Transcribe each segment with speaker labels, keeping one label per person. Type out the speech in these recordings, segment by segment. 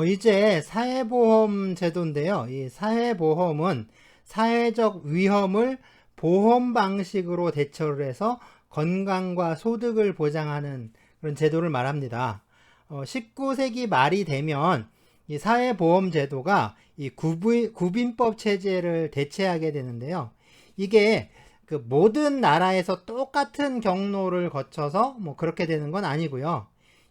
Speaker 1: 이제 사회보험 제도인데요. 이 사회보험은 사회적 위험을 보험 방식으로 대처를 해서 건강과 소득을 보장하는 그런 제도를 말합니다. 19세기 말이 되면 이 사회보험 제도가 이 구빈법 체제를 대체하게 되는데요. 이게 그 모든 나라에서 똑같은 경로를 거쳐서 뭐 그렇게 되는 건 아니고요.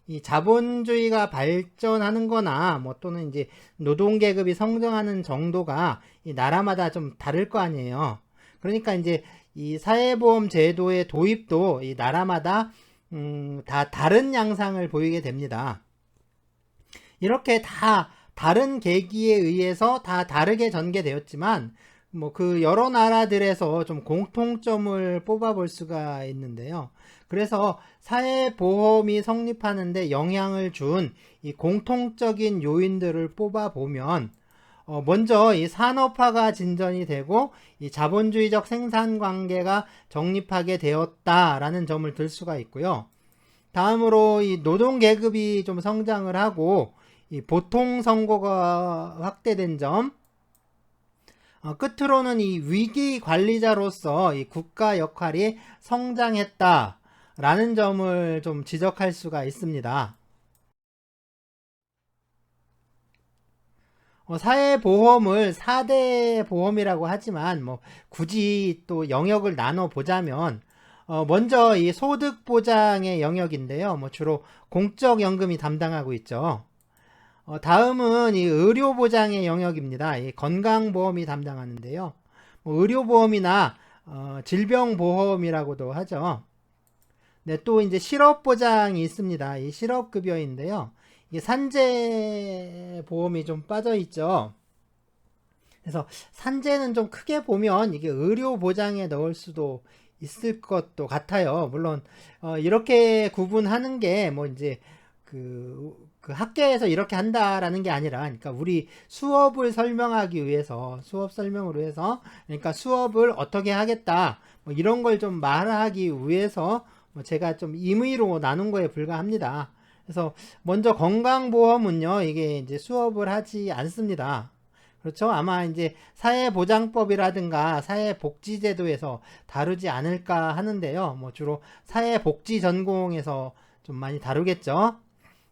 Speaker 1: 이 자본주의가 발전하는 거나 뭐 또는 이제 노동계급이 성장하는 정도가 이 나라마다 좀 다를 거 아니에요. 그러니까 이제 이 사회보험 제도의 도입도 이 나라마다 다 다른 양상을 보이게 됩니다. 이렇게 다 다른 계기에 의해서 다 다르게 전개되었지만 뭐 그 여러 나라들에서 좀 공통점을 뽑아볼 수가 있는데요. 그래서 사회보험이 성립하는데 영향을 준 이 공통적인 요인들을 뽑아보면 먼저 이 산업화가 진전이 되고 이 자본주의적 생산 관계가 정립하게 되었다라는 점을 들 수가 있고요. 다음으로 이 노동 계급이 좀 성장을 하고 이 보통 선거가 확대된 점, 끝으로는 이 위기 관리자로서 이 국가 역할이 성장했다라는 점을 좀 지적할 수가 있습니다. 사회보험을 4대 보험이라고 하지만 뭐 굳이 또 영역을 나눠 보자면 먼저 이 소득보장의 영역인데요. 뭐 주로 공적연금이 담당하고 있죠. 다음은 이 의료보장의 영역입니다. 이 건강보험이 담당하는데요. 뭐 의료보험이나 질병보험이라고도 하죠. 네, 또 이제 실업보장이 있습니다. 이 실업급여인데요. 이게 산재보험이 좀 빠져 있죠. 그래서 산재는 좀 크게 보면 이게 의료보장에 넣을 수도 있을 것도 같아요. 물론 이렇게 구분하는 게 뭐 이제 그 학계에서 이렇게 한다라는 게 아니라, 그러니까 우리 수업을 설명하기 위해서, 수업 설명을 위해서, 그러니까 수업을 어떻게 하겠다, 뭐 이런 걸 좀 말하기 위해서 뭐 제가 좀 임의로 나눈 거에 불과합니다. 그래서 먼저 건강보험은요, 이게 이제 수업을 하지 않습니다. 그렇죠? 아마 이제 사회보장법이라든가 사회복지제도에서 다루지 않을까 하는데요. 뭐 주로 사회복지 전공에서 좀 많이 다루겠죠.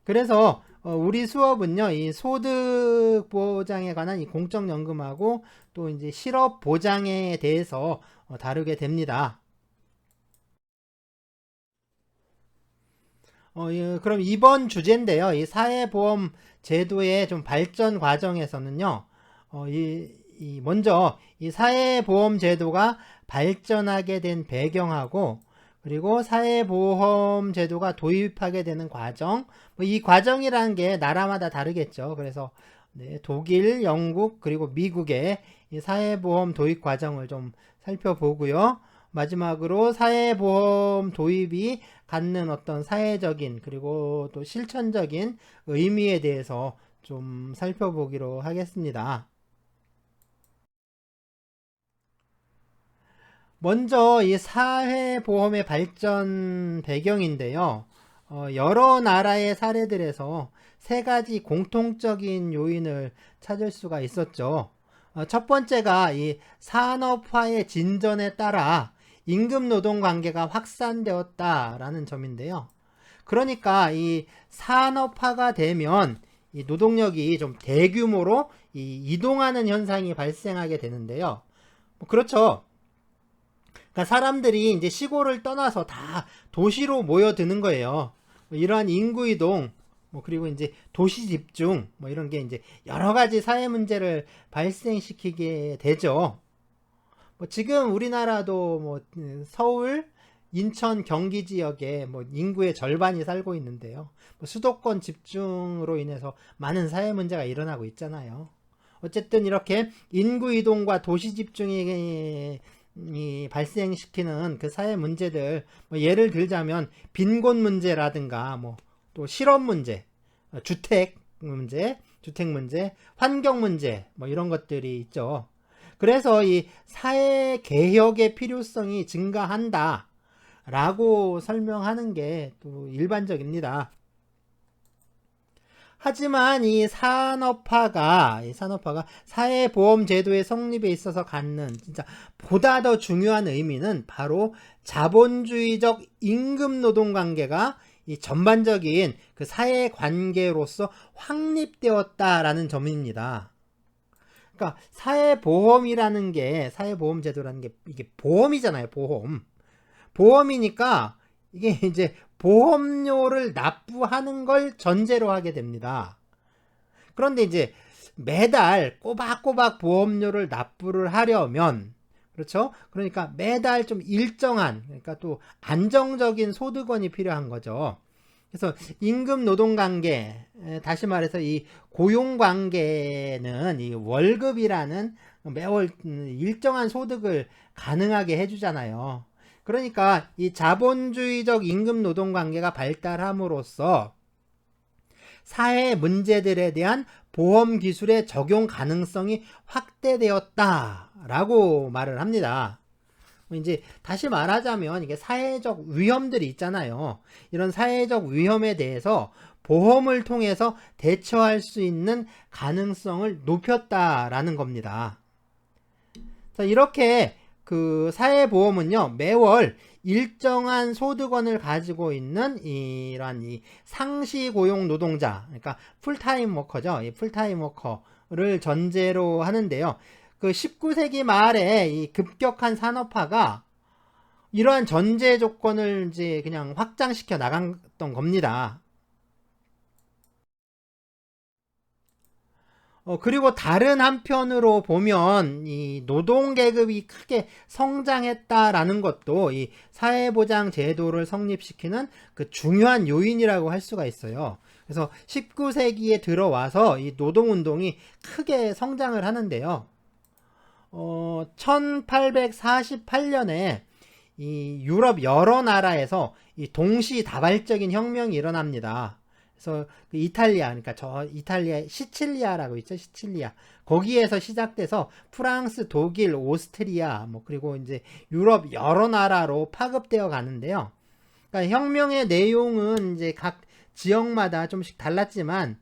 Speaker 1: 그래서 우리 수업은요, 이 소득 보장에 관한 이 공적연금하고 또 이제 실업 보장에 대해서 다루게 됩니다. 예, 그럼 이번 주제인데요. 이 사회보험 제도의 좀 발전 과정에서는요, 먼저 이 사회보험 제도가 발전하게 된 배경하고 그리고 사회보험 제도가 도입하게 되는 과정, 뭐이 과정이라는 게 나라마다 다르겠죠. 그래서 네, 독일, 영국, 그리고 미국의 이 사회보험 도입 과정을 좀 살펴보고요. 마지막으로 사회보험 도입이 갖는 어떤 사회적인 그리고 또 실천적인 의미에 대해서 좀 살펴보기로 하겠습니다. 먼저 이 사회보험의 발전 배경인데요. 여러 나라의 사례들에서 세 가지 공통적인 요인을 찾을 수가 있었죠. 첫 번째가 이 산업화의 진전에 따라 임금 노동 관계가 확산되었다라는 점인데요. 그러니까 이 산업화가 되면 이 노동력이 좀 대규모로 이동하는 현상이 발생하게 되는데요. 그렇죠. 그러니까 사람들이 이제 시골을 떠나서 다 도시로 모여드는 거예요. 뭐 이러한 인구 이동, 뭐 그리고 이제 도시 집중, 뭐 이런 게 이제 여러 가지 사회 문제를 발생시키게 되죠. 뭐 지금 우리나라도 뭐 서울, 인천, 경기 지역에 뭐 인구의 절반이 살고 있는데요. 뭐 수도권 집중으로 인해서 많은 사회 문제가 일어나고 있잖아요. 어쨌든 이렇게 인구 이동과 도시 집중이 발생시키는 그 사회 문제들, 뭐 예를 들자면 빈곤 문제라든가 뭐 또 실업 문제, 주택 문제, 환경 문제 뭐 이런 것들이 있죠. 그래서 이 사회 개혁의 필요성이 증가한다 라고 설명하는 게 또 일반적입니다. 하지만 이 산업화가 사회보험제도의 성립에 있어서 갖는 진짜 보다 더 중요한 의미는 바로 자본주의적 임금노동관계가 이 전반적인 그 사회관계로서 확립되었다라는 점입니다. 그러니까 사회보험제도라는 게 이게 보험이잖아요. 보험이니까 이게 이제 보험료를 납부하는 걸 전제로 하게 됩니다. 그런데 이제 매달 꼬박꼬박 보험료를 납부를 하려면, 그렇죠? 그러니까 매달 좀 일정한, 그러니까 또 안정적인 소득원이 필요한 거죠. 그래서 임금 노동 관계, 다시 말해서 이 고용 관계는 이 월급이라는 매월 일정한 소득을 가능하게 해주잖아요. 그러니까 이 자본주의적 임금 노동 관계가 발달함으로써 사회 문제들에 대한 보험 기술의 적용 가능성이 확대되었다라고 말을 합니다. 이제 다시 말하자면 이게 사회적 위험들이 있잖아요. 이런 사회적 위험에 대해서 보험을 통해서 대처할 수 있는 가능성을 높였다라는 겁니다. 자, 이렇게 그 사회보험은요, 매월 일정한 소득원을 가지고 있는 이러한 이 상시 고용 노동자, 그러니까 풀타임 워커죠. 이 풀타임 워커를 전제로 하는데요. 그 19세기 말에 이 급격한 산업화가 이러한 전제 조건을 이제 그냥 확장시켜 나갔던 겁니다. 그리고 다른 한편으로 보면 이 노동계급이 크게 성장했다라는 것도 이 사회보장 제도를 성립시키는 그 중요한 요인이라고 할 수가 있어요. 그래서 19세기에 들어와서 이 노동운동이 크게 성장을 하는데요. 1848년에 이 유럽 여러 나라에서 이 동시다발적인 혁명이 일어납니다. 그래서 그 이탈리아, 그러니까 저 이탈리아 시칠리아라고 있죠, 시칠리아. 거기에서 시작돼서 프랑스, 독일, 오스트리아, 뭐 그리고 이제 유럽 여러 나라로 파급되어 가는데요. 그러니까 혁명의 내용은 이제 각 지역마다 좀씩 달랐지만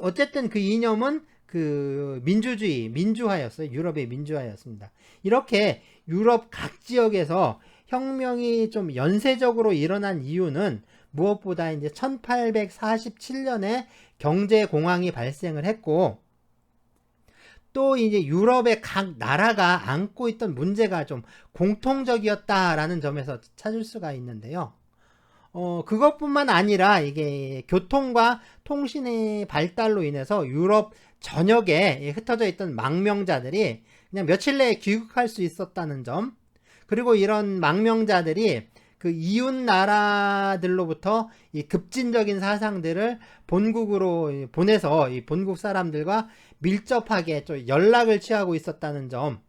Speaker 1: 어쨌든 그 이념은 그 민주화였어요. 유럽의 민주화였습니다. 이렇게 유럽 각 지역에서 혁명이 좀 연쇄적으로 일어난 이유는 무엇보다 이제 1847년에 경제공황이 발생을 했고, 또 이제 유럽의 각 나라가 안고 있던 문제가 좀 공통적이었다라는 점에서 찾을 수가 있는데요. 그것뿐만 아니라 이게 교통과 통신의 발달로 인해서 유럽 전역에 흩어져 있던 망명자들이 그냥 며칠 내에 귀국할 수 있었다는 점, 그리고 이런 망명자들이 그 이웃 나라들로부터 이 급진적인 사상들을 본국으로 보내서 이 본국 사람들과 밀접하게 좀 연락을 취하고 있었다는 점,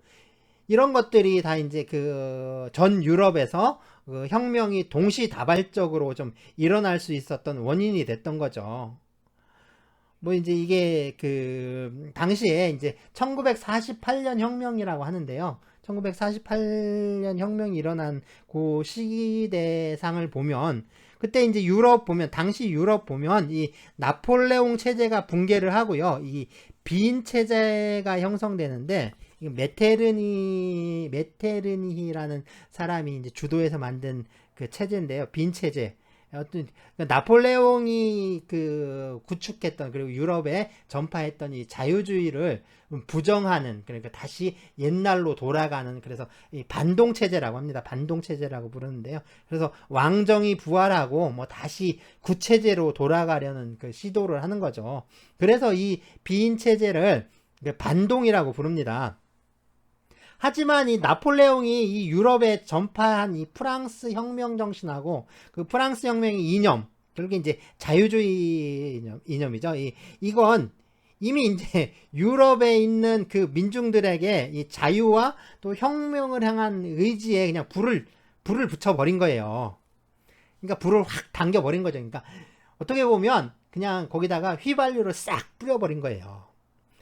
Speaker 1: 이런 것들이 다 이제 그 전 유럽에서 그 혁명이 동시다발적으로 좀 일어날 수 있었던 원인이 됐던 거죠. 뭐 이제 이게 그 당시에 이제 1948년 혁명이라고 하는데요. 1948년 혁명이 일어난 그 시대상을 보면, 그때 이제 당시 유럽 보면 이 나폴레옹 체제가 붕괴를 하고요. 이 빈 체제가 형성되는데, 메테르니히라는 사람이 이제 주도해서 만든 그 체제인데요. 빈 체제. 어떤 나폴레옹이 그 구축했던, 그리고 유럽에 전파했던 이 자유주의를 부정하는, 그러니까 다시 옛날로 돌아가는, 그래서 이 반동 체제라고 합니다. 반동 체제라고 부르는데요. 그래서 왕정이 부활하고 뭐 다시 구체제로 돌아가려는 그 시도를 하는 거죠. 그래서 이 비인 체제를 반동이라고 부릅니다. 하지만 이 나폴레옹이 이 유럽에 전파한 이 프랑스 혁명 정신하고 그 프랑스 혁명의 이념, 결국에 이제 자유주의 이념이죠. 이건 이미 이제 유럽에 있는 그 민중들에게 이 자유와 또 혁명을 향한 의지에 그냥 불을 붙여버린 거예요. 그러니까 불을 확 당겨버린 거죠. 그러니까 어떻게 보면 그냥 거기다가 휘발유를 싹 뿌려버린 거예요.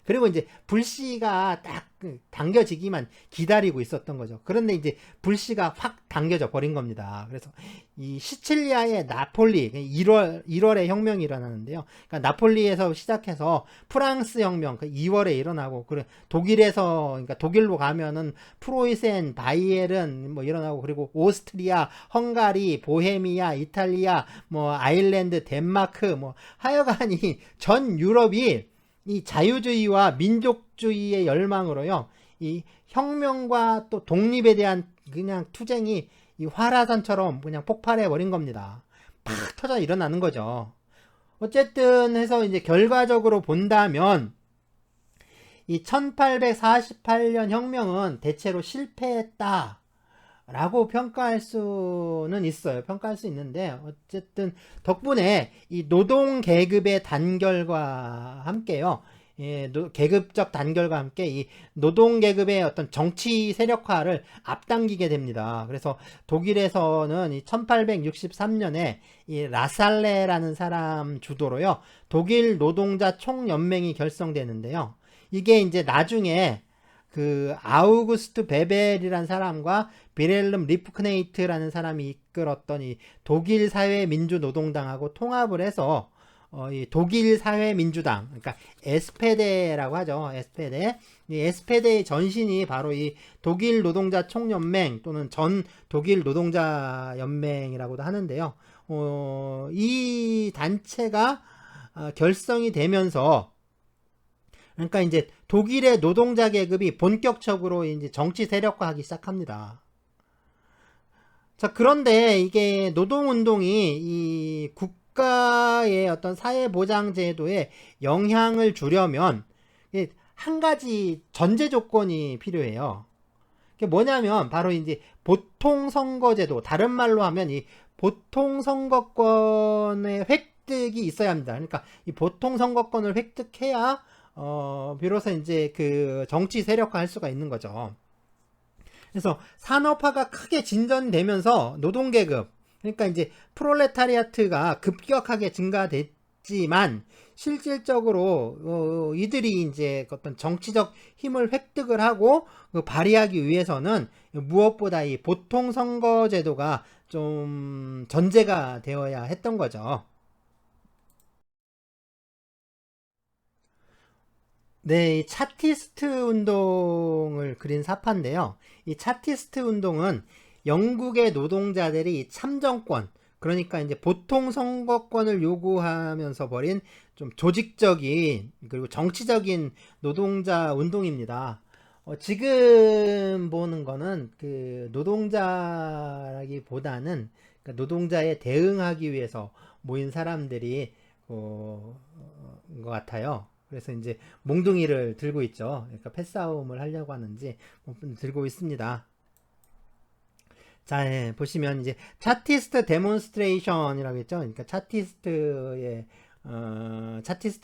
Speaker 1: 그리고 이제 불씨가 딱 당겨지기만 기다리고 있었던 거죠. 그런데 이제 불씨가 확 당겨져 버린 겁니다. 그래서 이 시칠리아의 나폴리 1월에 혁명이 일어나는데요. 그러니까 나폴리에서 시작해서 프랑스 혁명 2월에 일어나고, 그래 독일에서, 그러니까 독일로 가면은 프로이센, 바이에른 뭐 일어나고, 그리고 오스트리아, 헝가리, 보헤미아, 이탈리아, 뭐 아일랜드, 덴마크, 뭐 하여간이 전 유럽이 이 자유주의와 민족주의의 열망으로요, 이 혁명과 또 독립에 대한 그냥 투쟁이 이 활화산처럼 그냥 폭발해 버린 겁니다. 팍 터져 일어나는 거죠. 어쨌든 해서 이제 결과적으로 본다면 이 1848년 혁명은 대체로 실패했다 라고 평가할 수는 있어요. 평가할 수 있는데, 어쨌든 덕분에 이 노동 계급의 단결과 함께요, 계급적 단결과 함께 이 노동 계급의 어떤 정치 세력화를 앞당기게 됩니다. 그래서 독일에서는 이 1863년에 이 라살레라는 사람 주도로요, 독일 노동자 총연맹이 결성되는데요. 이게 이제 나중에 그 아우구스트 베벨이라는 사람과 비렐름 리프크네이트라는 사람이 이끌었던 이 독일 사회민주노동당하고 통합을 해서 이 독일 사회민주당, 그러니까 에스페데라고 하죠. 에스페데. 이 에스페데의 전신이 바로 이 독일 노동자 총연맹 또는 전 독일 노동자 연맹이라고도 하는데요. 이 단체가 결성이 되면서, 그러니까 이제 독일의 노동자 계급이 본격적으로 이제 정치 세력화하기 시작합니다. 자, 그런데 이게 노동운동이 이 국가의 어떤 사회보장제도에 영향을 주려면 한 가지 전제 조건이 필요해요. 그게 뭐냐면 바로 이제 보통선거제도, 다른 말로 하면 이 보통선거권의 획득이 있어야 합니다. 그러니까 이 보통선거권을 획득해야 비로소 이제 그 정치 세력화 할 수가 있는 거죠. 그래서 산업화가 크게 진전되면서 노동계급, 그러니까 이제 프롤레타리아트가 급격하게 증가됐지만, 실질적으로 이들이 이제 어떤 정치적 힘을 획득을 하고 발휘하기 위해서는 무엇보다 이 보통선거제도가 좀 전제가 되어야 했던 거죠. 네, 이 차티스트 운동을 그린 사파인데요. 이 차티스트 운동은 영국의 노동자들이 참정권, 그러니까 이제 보통 선거권을 요구하면서 벌인 좀 조직적인 그리고 정치적인 노동자 운동입니다. 지금 보는 거는 그 노동자라기보다는 그 노동자에 대응하기 위해서 모인 사람들이 것 같아요. 그래서 이제 몽둥이를 들고 있죠. 그러니까 패싸움을 하려고 하는지 들고 있습니다. 자, 보시면 이제 차티스트 데몬스트레이션이라고 했죠. 그러니까 차티스트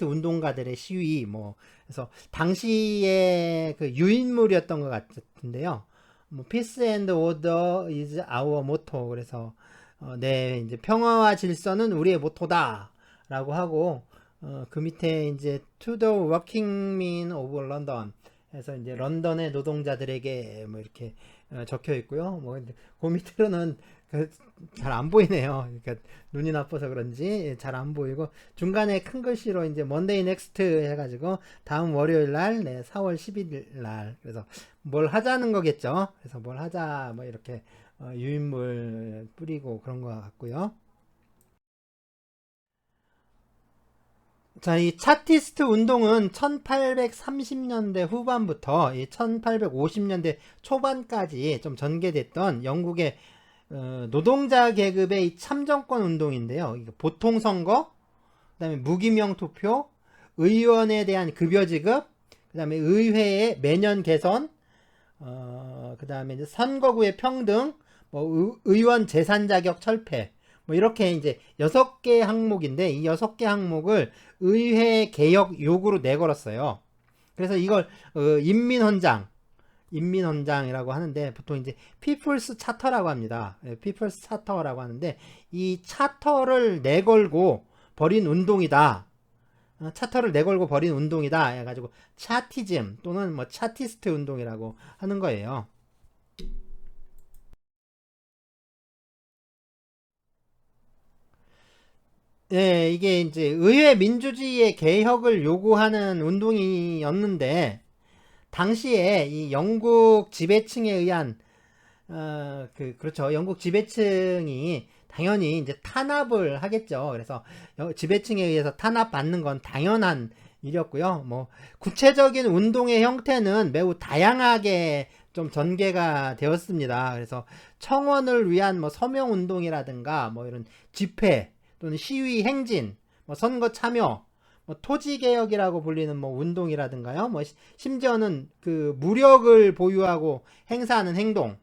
Speaker 1: 운동가들의 시위, 뭐 그래서 당시에 그 유인물이었던 것 같은데요. 뭐 Peace and Order is our motto. 그래서 네, 이제 평화와 질서는 우리의 모토다라고 하고, 그 밑에 이제 To the Working Men of London 해서 이제 런던의 노동자들에게 뭐 이렇게 적혀 있고요. 뭐 그 밑으로는 잘 안 보이네요. 그러니까 눈이 나빠서 그런지 잘 안 보이고, 중간에 큰 글씨로 이제 Monday Next 해가지고 다음 월요일 날, 네, 4월 11일 날. 그래서 뭘 하자는 거겠죠. 그래서 뭘 하자 뭐 이렇게 유인물 뿌리고 그런 것 같고요. 자, 이 차티스트 운동은 1830년대 후반부터 이 1850년대 초반까지 좀 전개됐던 영국의 노동자 계급의 이 참정권 운동인데요. 보통선거, 그 다음에 무기명 투표, 의원에 대한 급여 지급, 그 다음에 의회의 매년 개선, 그 다음에 이제 선거구의 평등, 뭐 의원 재산 자격 철폐, 뭐 이렇게 이제 6개 항목인데, 이 6개 항목을 의회 개혁 요구로 내걸었어요. 그래서 이걸 인민헌장이라고 하는데, 보통 이제 피플스 차터라고 합니다. 피플스 차터라고 하는데, 이 차터를 내걸고 벌인 운동이다 차터를 내걸고 벌인 운동이다 해가지고 차티즘 또는 뭐 차티스트 운동이라고 하는 거예요. 예, 이게 이제 의회 민주주의의 개혁을 요구하는 운동이었는데 당시에 이 영국 지배층에 의한 그렇죠. 영국 지배층이 당연히 이제 탄압을 하겠죠. 그래서 지배층에 의해서 탄압받는 건 당연한 일이었고요. 뭐 구체적인 운동의 형태는 매우 다양하게 좀 전개가 되었습니다. 그래서 청원을 위한 뭐 서명 운동이라든가 뭐 이런 집회 또는 시위 행진, 뭐 선거 참여, 뭐 토지 개혁이라고 불리는 뭐 운동이라든가요. 뭐 심지어는 그 무력을 보유하고 행사하는 행동,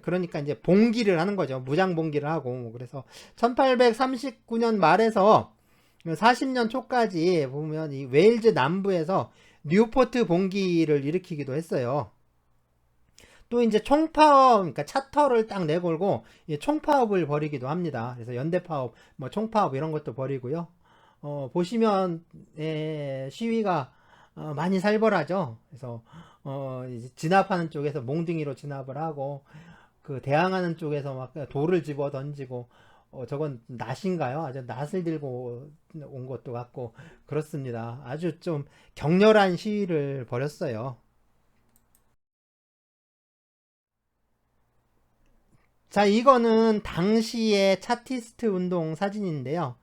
Speaker 1: 그러니까 이제 봉기를 하는 거죠. 무장 봉기를 하고. 뭐 그래서 1839년 말에서 40년 초까지 보면 이 웨일즈 남부에서 뉴포트 봉기를 일으키기도 했어요. 또 이제 총파업, 그러니까 차터를 딱 내걸고 총파업을 벌이기도 합니다. 그래서 연대파업, 뭐 총파업 이런 것도 벌이고요. 보시면 시위가 많이 살벌하죠. 그래서 이제 진압하는 쪽에서 몽둥이로 진압을 하고 그 대항하는 쪽에서 막 돌을 집어 던지고 저건 낫인가요? 아주 낫을 들고 온 것도 같고 그렇습니다. 아주 좀 격렬한 시위를 벌였어요. 자, 이거는 당시의 차티스트 운동 사진인데요.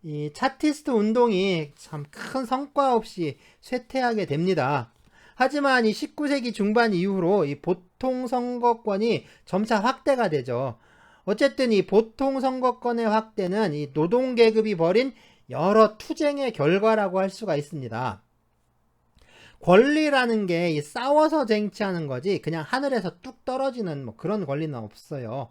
Speaker 1: 이 차티스트 운동이 참 큰 성과 없이 쇠퇴하게 됩니다. 하지만 이 19세기 중반 이후로 이 보통 선거권이 점차 확대가 되죠. 어쨌든 이 보통 선거권의 확대는 이 노동 계급이 벌인 여러 투쟁의 결과라고 할 수가 있습니다. 권리라는 게 이 싸워서 쟁취하는 거지 그냥 하늘에서 뚝 떨어지는 뭐 그런 권리는 없어요.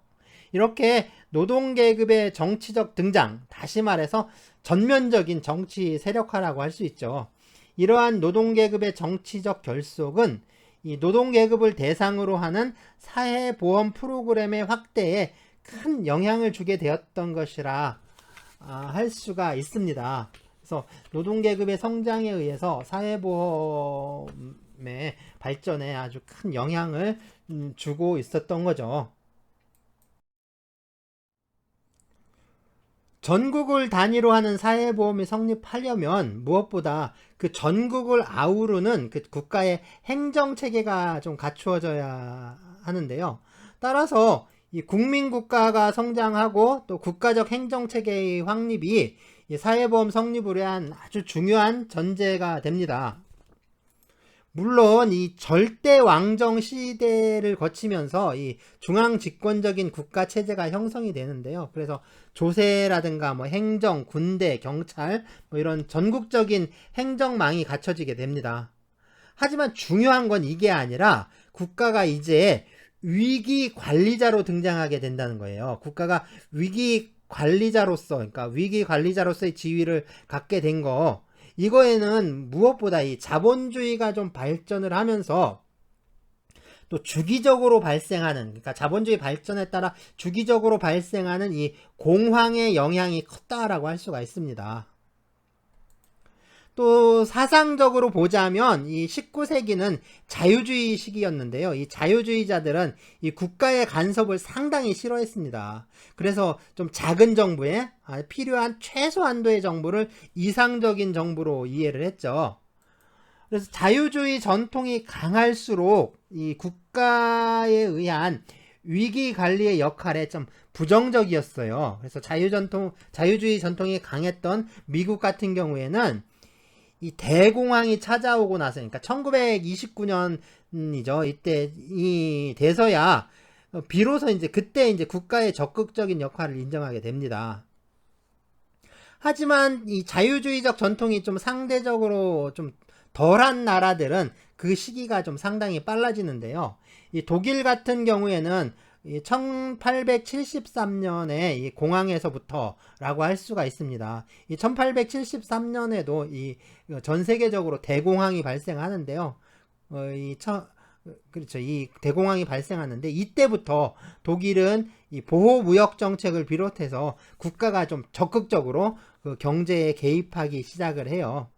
Speaker 1: 이렇게 노동계급의 정치적 등장, 다시 말해서 전면적인 정치 세력화라고 할 수 있죠. 이러한 노동계급의 정치적 결속은 이 노동계급을 대상으로 하는 사회보험 프로그램의 확대에 큰 영향을 주게 되었던 것이라 할 수가 있습니다. 그래서 노동계급의 성장에 의해서 사회보험의 발전에 아주 큰 영향을 주고 있었던 거죠. 전국을 단위로 하는 사회보험이 성립하려면 무엇보다 그 전국을 아우르는 그 국가의 행정체계가 좀 갖추어져야 하는데요. 따라서 이 국민국가가 성장하고 또 국가적 행정체계의 확립이 이 사회보험 성립을 위한 아주 중요한 전제가 됩니다. 물론 이 절대 왕정 시대를 거치면서 이 중앙 집권적인 국가 체제가 형성이 되는데요. 그래서 조세라든가 뭐 행정, 군대, 경찰 뭐 이런 전국적인 행정망이 갖춰지게 됩니다. 하지만 중요한 건 이게 아니라 국가가 이제 위기 관리자로 등장하게 된다는 거예요. 국가가 위기 관리자로서, 그러니까 위기 관리자로서의 지위를 갖게 된 거, 이거에는 무엇보다 이 자본주의가 좀 발전을 하면서 또 주기적으로 발생하는, 그러니까 자본주의 발전에 따라 주기적으로 발생하는 이 공황의 영향이 컸다라고 할 수가 있습니다. 또 사상적으로 보자면 이 19세기는 자유주의 시기였는데요. 이 자유주의자들은 이 국가의 간섭을 상당히 싫어했습니다. 그래서 좀 작은 정부에 필요한 최소한도의 정부를 이상적인 정부로 이해를 했죠. 그래서 자유주의 전통이 강할수록 이 국가에 의한 위기 관리의 역할에 좀 부정적이었어요. 그래서 자유주의 전통이 강했던 미국 같은 경우에는 이 대공황이 찾아오고 나서, 그러니까 1929년이죠. 이때 이 돼서야 비로소 이제 그때 이제 국가의 적극적인 역할을 인정하게 됩니다. 하지만 이 자유주의적 전통이 좀 상대적으로 좀 덜한 나라들은 그 시기가 좀 상당히 빨라지는데요. 이 독일 같은 경우에는 1873년에 이 공황에서부터라고 할 수가 있습니다. 이 1873년에도 이 전 세계적으로 대공황이 발생하는데요. 그렇죠. 이 대공황이 발생하는데 이때부터 독일은 이 보호 무역 정책을 비롯해서 국가가 좀 적극적으로 그 경제에 개입하기 시작을 해요.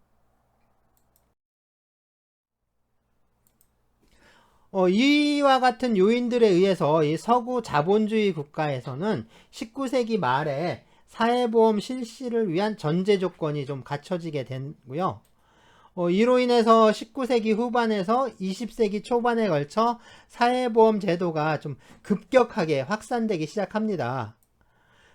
Speaker 1: 이와 같은 요인들에 의해서 이 서구 자본주의 국가에서는 19세기 말에 사회보험 실시를 위한 전제 조건이 좀 갖춰지게 되고요. 이로 인해서 19세기 후반에서 20세기 초반에 걸쳐 사회보험 제도가 좀 급격하게 확산되기 시작합니다.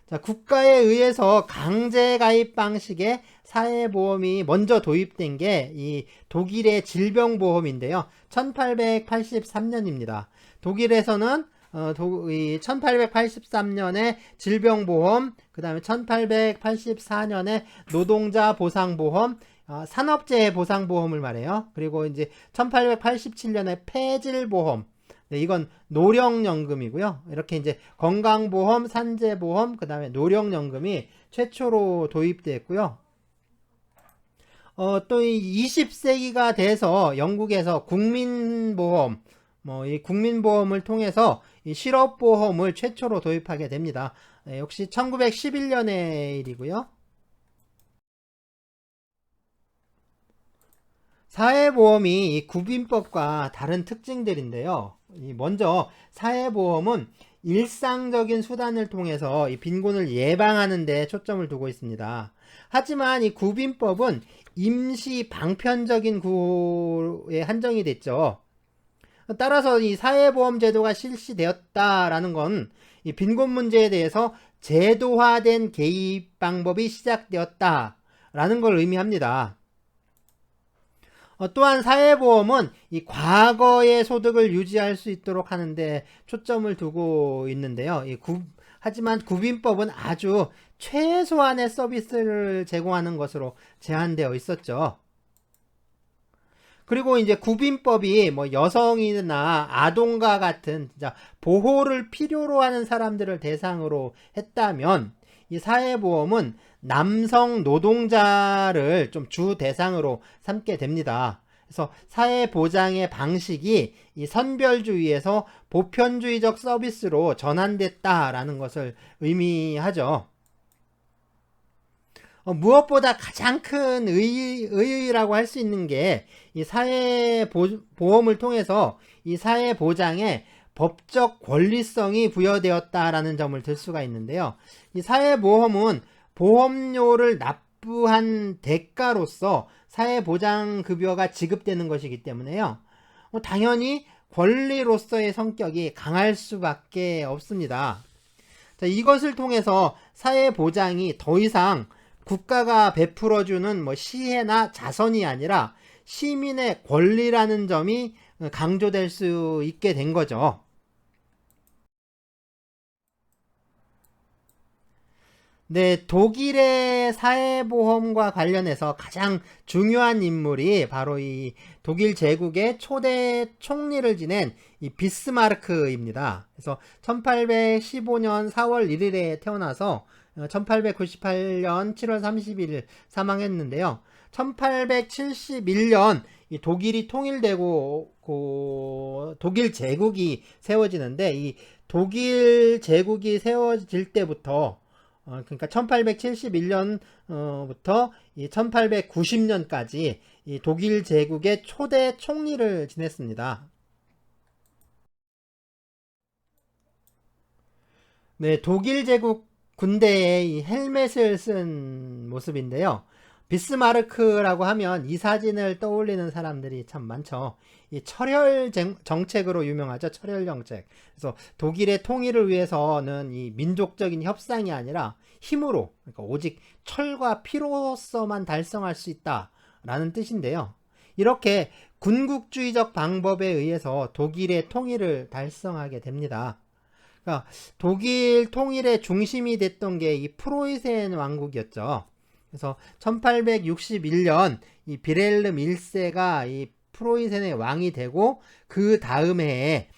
Speaker 1: 자, 국가에 의해서 강제 가입 방식의 사회보험이 먼저 도입된 게 이 독일의 질병보험인데요. 1883년입니다. 독일에서는 1883년에 질병보험, 그 다음에 1884년에 노동자 보상보험, 산업재해 보상보험을 말해요. 그리고 이제 1887년에 폐질보험, 네, 이건 노령연금이고요. 이렇게 이제 건강보험, 산재보험, 그 다음에 노령연금이 최초로 도입됐고요. 또 이 20세기가 돼서 영국에서 국민보험, 이 국민보험을 통해서 이 실업보험을 최초로 도입하게 됩니다. 네, 역시 1911년의 일이고요. 사회보험이 이 구빈법과 다른 특징들인데요. 먼저 사회보험은 일상적인 수단을 통해서 이 빈곤을 예방하는 데 초점을 두고 있습니다. 하지만 이 구빈법은 임시 방편적인 구호에 한정이 됐죠. 따라서 이 사회보험 제도가 실시되었다라는 건 이 빈곤 문제에 대해서 제도화된 개입 방법이 시작되었다라는 걸 의미합니다. 또한 사회보험은 이 과거의 소득을 유지할 수 있도록 하는데 초점을 두고 있는데요. 하지만 구빈법은 아주 최소한의 서비스를 제공하는 것으로 제한되어 있었죠. 그리고 이제 구빈법이 여성이나 아동과 같은 진짜 보호를 필요로 하는 사람들을 대상으로 했다면 이 사회보험은 남성 노동자를 좀 주 대상으로 삼게 됩니다. 그래서 사회보장의 방식이 이 선별주의에서 보편주의적 서비스로 전환됐다라는 것을 의미하죠. 무엇보다 가장 큰 의의라고 할 수 있는 게 이 사회보험을 통해서 이 사회보장에 법적 권리성이 부여되었다라는 점을 들 수가 있는데요. 이 사회보험은 보험료를 납부한 대가로서 사회보장급여가 지급되는 것이기 때문에요. 당연히 권리로서의 성격이 강할 수밖에 없습니다. 자, 이것을 통해서 사회보장이 더 이상 국가가 베풀어주는 시혜나 자선이 아니라 시민의 권리라는 점이 강조될 수 있게 된 거죠. 네, 독일의 사회보험과 관련해서 가장 중요한 인물이 바로 이 독일 제국의 초대 총리를 지낸 이 비스마르크입니다. 그래서 1815년 4월 1일에 태어나서 1898년 7월 31일 사망했는데요. 1871년 이 독일이 통일되고 독일 제국이 세워지는데 이 독일 제국이 세워질 때부터 그러니까 1871년부터 1890년까지 이 독일 제국의 초대 총리를 지냈습니다. 네, 독일 제국 군대의 이 헬멧을 쓴 모습인데요. 비스마르크라고 하면 이 사진을 떠올리는 사람들이 참 많죠. 이 철혈 정책으로 유명하죠. 철혈 정책. 그래서 독일의 통일을 위해서는 이 민족적인 협상이 아니라 힘으로, 그러니까 오직 철과 피로서만 달성할 수 있다라는 뜻인데요. 이렇게 군국주의적 방법에 의해서 독일의 통일을 달성하게 됩니다. 그러니까 독일 통일의 중심이 됐던 게 이 프로이센 왕국이었죠. 그래서 1861년 이 비렐름 1세가 이 프로이센의 왕이 되고 그 다음 해에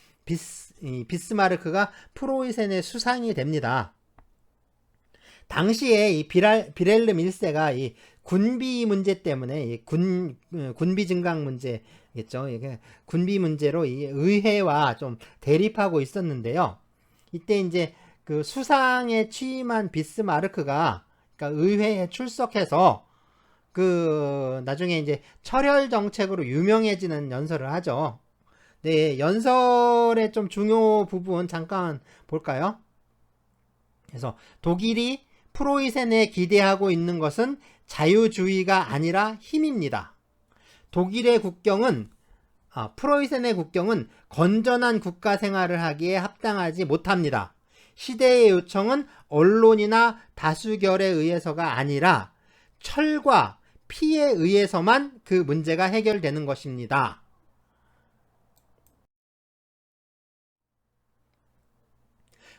Speaker 1: 비스마르크가 프로이센의 수상이 됩니다. 당시에 이 비렐름 1세가 이 군비 문제 때문에 군비 증강 문제겠죠. 이게 군비 문제로 이 의회와 좀 대립하고 있었는데요. 이때 이제 그 수상에 취임한 비스마르크가 그러니까 의회에 출석해서 그 나중에 이제 철혈 정책으로 유명해지는 연설을 하죠. 네, 연설의 좀 중요 부분 잠깐 볼까요? 그래서 독일이 프로이센에 기대하고 있는 것은 자유주의가 아니라 힘입니다. 독일의 국경은 프로이센의 국경은 건전한 국가 생활을 하기에 합당하지 못합니다. 시대의 요청은 언론이나 다수결에 의해서가 아니라 철과 피에 의해서만 그 문제가 해결되는 것입니다.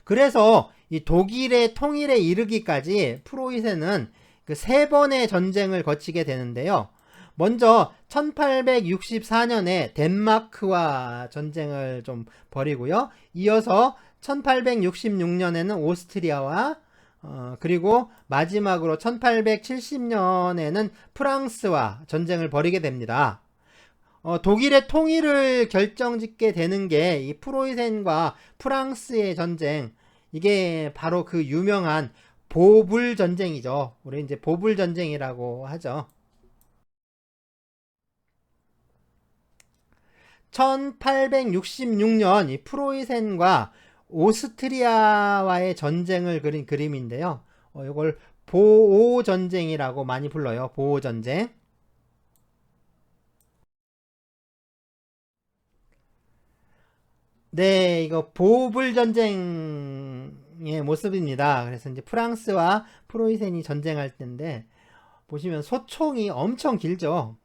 Speaker 1: 그래서 이 독일의 통일에 이르기까지 프로이센은 그 3번의 전쟁을 거치게 되는데요. 먼저 1864년에 덴마크와 전쟁을 좀 벌이고요. 이어서 1866년에는 오스트리아와 그리고 마지막으로 1870년에는 프랑스와 전쟁을 벌이게 됩니다. 독일의 통일을 결정짓게 되는 게 이 프로이센과 프랑스의 전쟁, 이게 바로 그 유명한 보불 전쟁이죠. 우리 이제 보불 전쟁이라고 하죠. 1866년 이 프로이센과 오스트리아와의 전쟁을 그린 그림인데요. 이걸 보오 전쟁이라고 많이 불러요. 보오 전쟁. 네, 이거 보불 전쟁의 모습입니다. 그래서 이제 프랑스와 프로이센이 전쟁할 때인데 보시면 소총이 엄청 길죠.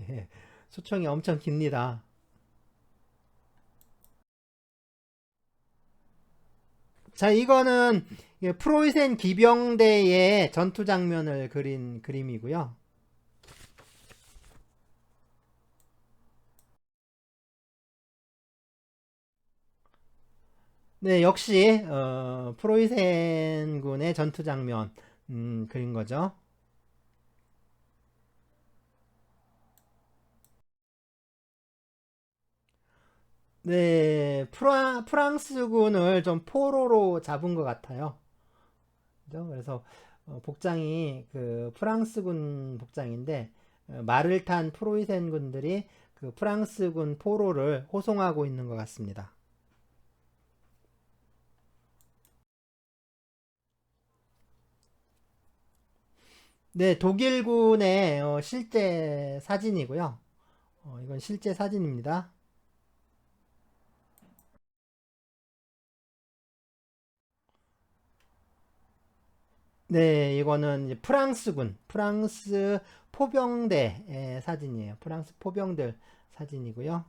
Speaker 1: 예, 소총이 엄청 깁니다. 자, 이거는 프로이센 기병대의 전투 장면을 그린 그림이고요. 네, 역시 프로이센군의 전투 장면 그린 거죠. 네, 프랑스군을 좀 포로로 잡은 것 같아요. 그죠? 그래서 복장이 그 프랑스군 복장인데 말을 탄 프로이센 군들이 그 프랑스군 포로를 호송하고 있는 것 같습니다. 네, 독일군의 실제 사진이고요. 이건 실제 사진입니다. 네, 이거는 이제 프랑스군, 프랑스 포병대의 사진이에요. 프랑스 포병들 사진이고요.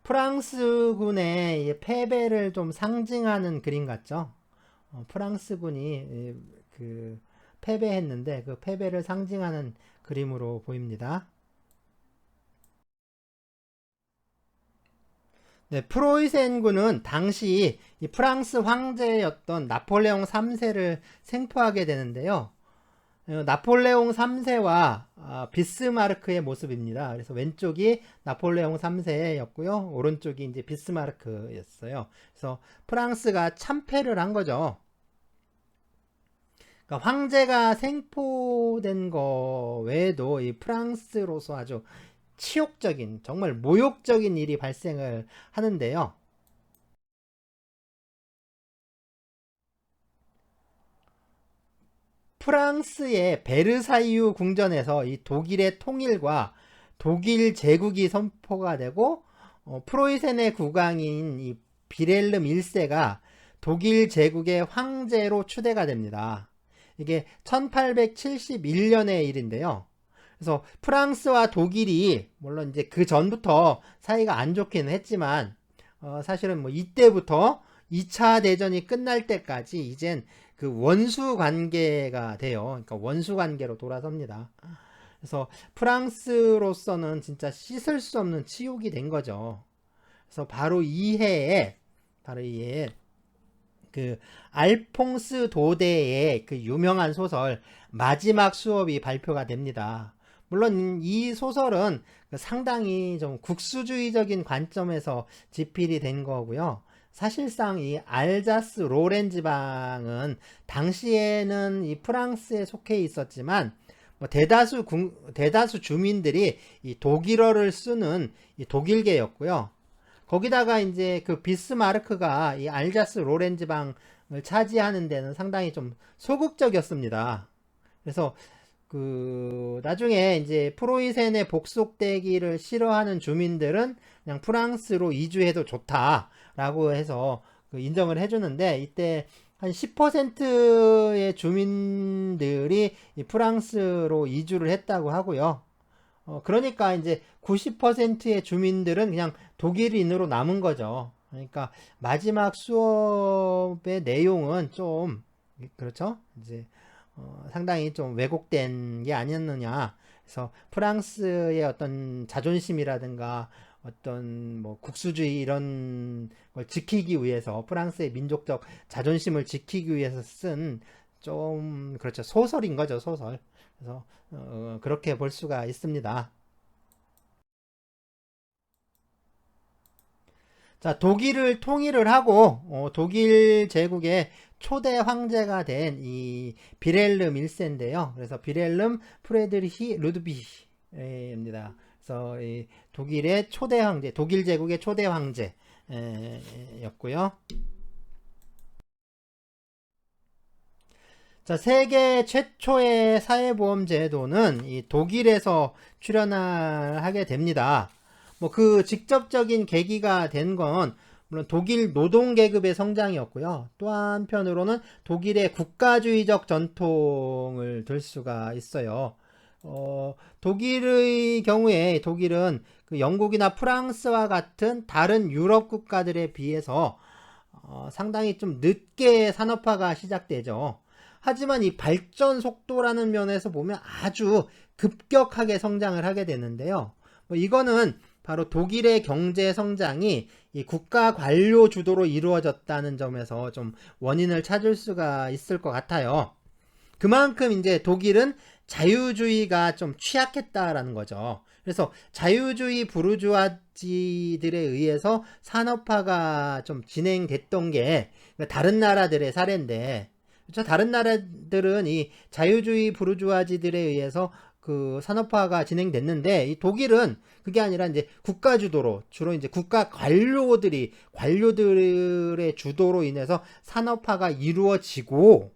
Speaker 1: 프랑스군의 패배를 좀 상징하는 그림 같죠? 프랑스군이 그 패배했는데 그 패배를 상징하는 그림으로 보입니다. 네, 프로이센군은 당시 이 프랑스 황제였던 나폴레옹 3세를 생포하게 되는데요. 나폴레옹 3세와 비스마르크의 모습입니다. 그래서 왼쪽이 나폴레옹 3세였고요. 오른쪽이 이제 비스마르크였어요. 그래서 프랑스가 참패를 한 거죠. 그러니까 황제가 생포된 거 외에도 이 프랑스로서 아주 치욕적인, 정말 모욕적인 일이 발생을 하는데요. 프랑스의 베르사유 궁전에서 이 독일의 통일과 독일 제국이 선포가 되고 프로이센의 국왕인 이 비렐름 1세가 독일 제국의 황제로 추대가 됩니다. 이게 1871년의 일인데요. 그래서 프랑스와 독일이 물론 이제 그 전부터 사이가 안 좋기는 했지만 사실은 뭐 이때부터 2차 대전이 끝날 때까지 이젠 그 원수 관계가 돼요. 그러니까 원수 관계로 돌아섭니다. 그래서 프랑스로서는 진짜 씻을 수 없는 치욕이 된 거죠. 그래서 바로 이 해에 그 알퐁스 도데의 그 유명한 소설 마지막 수업이 발표가 됩니다. 물론 이 소설은 상당히 좀 국수주의적인 관점에서 집필이 된 거고요. 사실상 이 알자스 로렌 지방은 당시에는 이 프랑스에 속해 있었지만 뭐 대다수 주민들이 이 독일어를 쓰는 이 독일계였고요. 거기다가 이제 그 비스마르크가 이 알자스 로렌 지방을 차지하는 데는 상당히 좀 소극적이었습니다. 그래서 그 나중에 이제 프로이센에 복속되기를 싫어하는 주민들은 그냥 프랑스로 이주해도 좋다라고 해서 그 인정을 해주는데, 이때 한 10%의 주민들이 이 프랑스로 이주를 했다고 하고요. 그러니까 이제 90%의 주민들은 그냥 독일인으로 남은 거죠. 그러니까 마지막 수업의 내용은 좀 그렇죠. 이제 상당히 좀 왜곡된 게 아니었느냐. 그래서 프랑스의 어떤 자존심이라든가 어떤 뭐 국수주의 이런 걸 지키기 위해서, 프랑스의 민족적 자존심을 지키기 위해서 쓴 좀 그렇죠, 소설인 거죠, 소설. 그래서 그렇게 볼 수가 있습니다. 자, 독일을 통일을 하고 독일 제국의 초대 황제가 된 이 비렐름 1세인데요. 그래서 비렐름 프레드리히 루드비히입니다. 그래서 이 독일의 초대 황제, 독일 제국의 초대 황제였고요. 자, 세계 최초의 사회보험 제도는 이 독일에서 출현하게 됩니다. 뭐 그 직접적인 계기가 된 건 물론 독일 노동계급의 성장이었고요. 또 한편으로는 독일의 국가주의적 전통을 들 수가 있어요. 독일의 경우에 독일은 그 영국이나 프랑스와 같은 다른 유럽 국가들에 비해서 상당히 좀 늦게 산업화가 시작되죠. 하지만 이 발전 속도라는 면에서 보면 아주 급격하게 성장을 하게 되는데요. 뭐 이거는 바로 독일의 경제 성장이 이 국가 관료 주도로 이루어졌다는 점에서 좀 원인을 찾을 수가 있을 것 같아요. 그만큼 이제 독일은 자유주의가 좀 취약했다라는 거죠. 그래서 자유주의 부르주아지들에 의해서 산업화가 좀 진행됐던 게 다른 나라들의 사례인데, 그렇죠? 다른 나라들은 이 자유주의 부르주아지들에 의해서 그 산업화가 진행됐는데, 이 독일은 그게 아니라 이제 국가 주도로, 주로 이제 국가 관료들의 주도로 인해서 산업화가 이루어지고,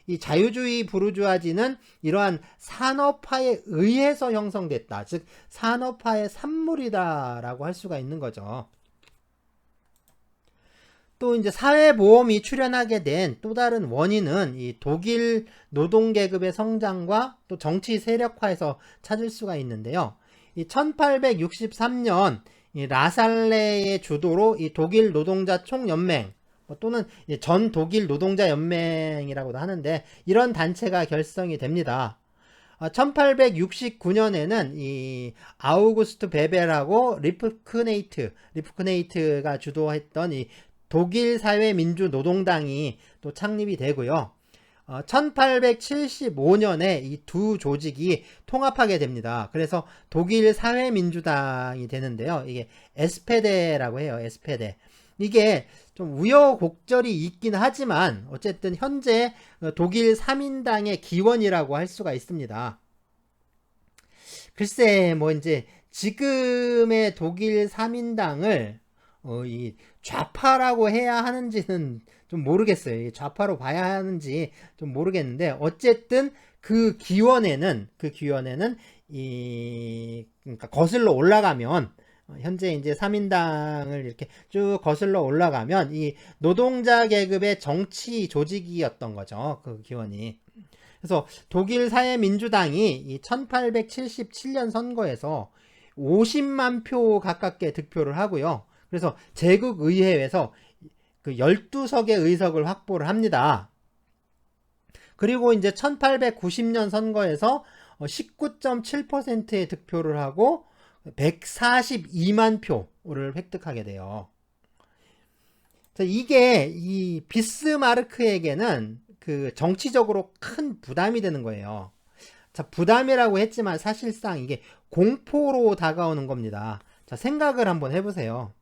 Speaker 1: 이 자유주의 부르주아지는 이러한 산업화에 의해서 형성됐다. 즉 산업화의 산물이다라고 할 수가 있는 거죠. 또 이제 사회보험이 출현하게 된 또 다른 원인은 이 독일 노동계급의 성장과 또 정치 세력화에서 찾을 수가 있는데요. 이 1863년 이 라살레의 주도로 이 독일 노동자 총연맹, 또는 전 독일 노동자 연맹이라고도 하는데, 이런 단체가 결성이 됩니다. 1869년에는 이 아우구스트 베벨하고 리프크네이트가 주도했던 이 독일 사회민주노동당이 또 창립이 되고요. 1875년에 이 두 조직이 통합하게 됩니다. 그래서 독일 사회민주당이 되는데요. 이게 에스페데라고 해요. 에스페데. 이게 좀 우여곡절이 있긴 하지만 어쨌든 현재 독일 3인당의 기원이라고 할 수가 있습니다. 글쎄 뭐 이제 지금의 독일 3인당을 이 좌파라고 해야 하는지는 좀 모르겠어요. 좌파로 봐야 하는지 좀 모르겠는데, 어쨌든 그 기원에는 그러니까 거슬러 올라가면, 현재 이제 3인당을 이렇게 쭉 거슬러 올라가면 이 노동자 계급의 정치 조직이었던 거죠. 그 기원이. 그래서 독일 사회민주당이 이 1877년 선거에서 50만 표 가깝게 득표를 하고요. 그래서 제국 의회에서 그 12석의 의석을 확보를 합니다. 그리고 이제 1890년 선거에서 19.7%의 득표를 하고 142만 표를 획득하게 돼요. 자, 이게 이 비스마르크에게는 그 정치적으로 큰 부담이 되는 거예요. 자, 부담이라고 했지만 사실상 이게 공포로 다가오는 겁니다. 자, 생각을 한번 해보세요.